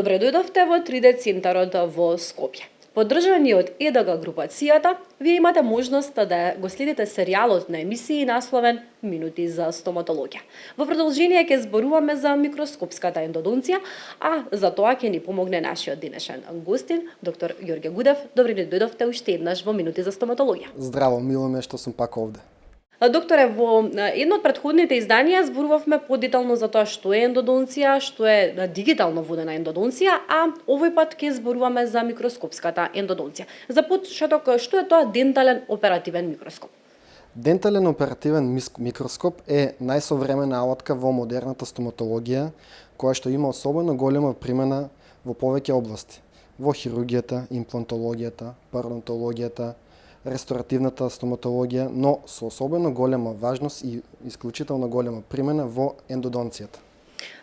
Добре дојдовте во 3D центарот во Скопје. Поддржани од ЕДГ групацијата, вие имате можност да го следите серијалот на емисии насловен Минути за стоматологија. Во продолжение ќе зборуваме за микроскопската ендодонција, а за тоа ќе ни помогне нашиот денешен гостин, доктор Ѓорѓе Гудев. Добре дојдовте уште еднаш во Минути за стоматологија. Здраво, мило ме што сум пак овде. Докторе, во едно од претходните изданија зборувавме подетално за тоа што е ендодонција, што е дигитално водена ендодонција, а овој пат ќе зборуваме за микроскопската ендодонција. За почеток, што е тоа дентален оперативен микроскоп? Дентален оперативен микроскоп е најсовремена алатка во модерната стоматологија, која што има особено голема примена во повеќе области. Во хирургијата, имплантологијата, пародонтологијата, ресторативната стоматологија, но со особено голема важност и исклучително голема примена во ендодонцијата.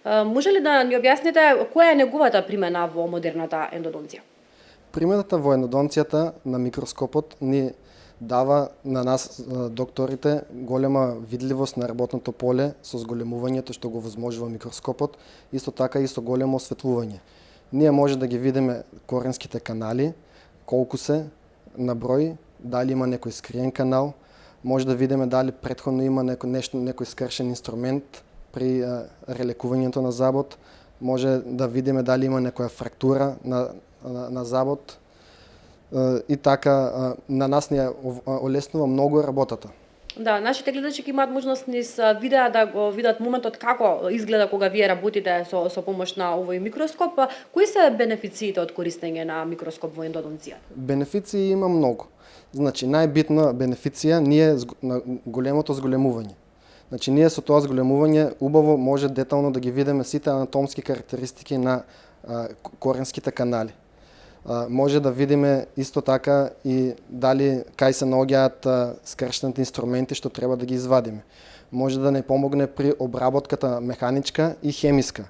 Може ли да ни објасните која е неговата примена во модерната ендодонција? Примената во ендодонцијата на микроскопот ни дава на нас, докторите, голема видливост на работното поле со зголемувањето што го возможува микроскопот, исто така и со големо осветлување. Ние може да ги видиме коренските канали, колку се на број, дали има некој скриен канал, може да видиме дали претходно има некој скршен инструмент при релекувањето на забот, може да видиме дали има некоја фрактура на забот и така на нас ни олеснува многу работата. Да, нашите гледачи ќе имаат можност низ видеа да го видат моментот како изгледа кога вие работите со помош на овој микроскоп. Кои се бенефициите од користење на микроскоп во ендодонцијата? Бенефиции има многу. Значи, најбитна бенефиција ние на големото зголемување. Значи, ние со тоа зголемување убаво може детално да ги видиме сите анатомски карактеристики на коренските канали. Може да видиме исто така и дали кај се наоѓаат скршените инструменти што треба да ги извадиме. Може да не помогне при обработката механичка и хемиска.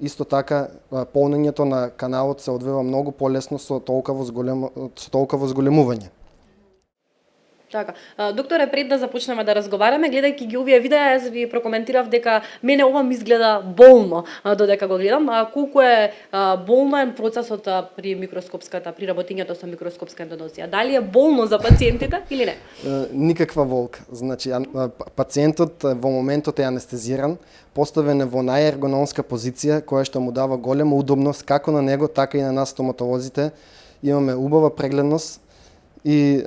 Исто така полнењето на каналот се одвива многу полесно со толкаво зголемување. Така. Докторе, пред да започнеме да разговараме, гледајќи ги овие видеа, јас ви прокоментирав дека мене ова ми изгледа болно додека го гледам. Колку е болен процесот при работењето со микроскопска ендодонција? Дали е болно за пациентите или не? Никаква волка. Значи, пациентот во моментот е анестезиран, поставен е во најергономска позиција, која што му дава голема удобност како на него, така и на нас стоматолозите. Имаме убава прегледност и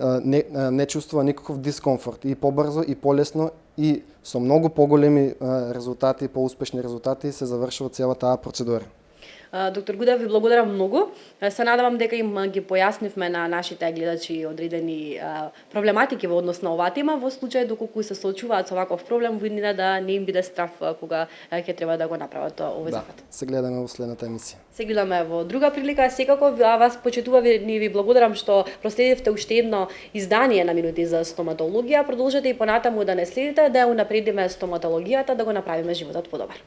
не чувствува никаков дискомфорт. И побрзо, и полесно, и со многу поголеми резултати, поуспешни резултати се завршува цела таа процедура. Доктор Гудев, ви благодарам многу. Се надевам дека им ги појаснивме на нашите гледачи одредени проблематики во однос на оваа тема, во случај доколку се соочуваат со ваков проблем во иднина да не им биде страф кога ќе треба да го направат овој запад. Да, се гледаме во следната емисија. Се гледаме во друга прилика. Секако вас ви благодарам што проследивте уште едно издание на Минути за стоматологија. Продолжете и понатаму да не следите, да ја унапредиме стоматологијата, да го направиме животот подобар.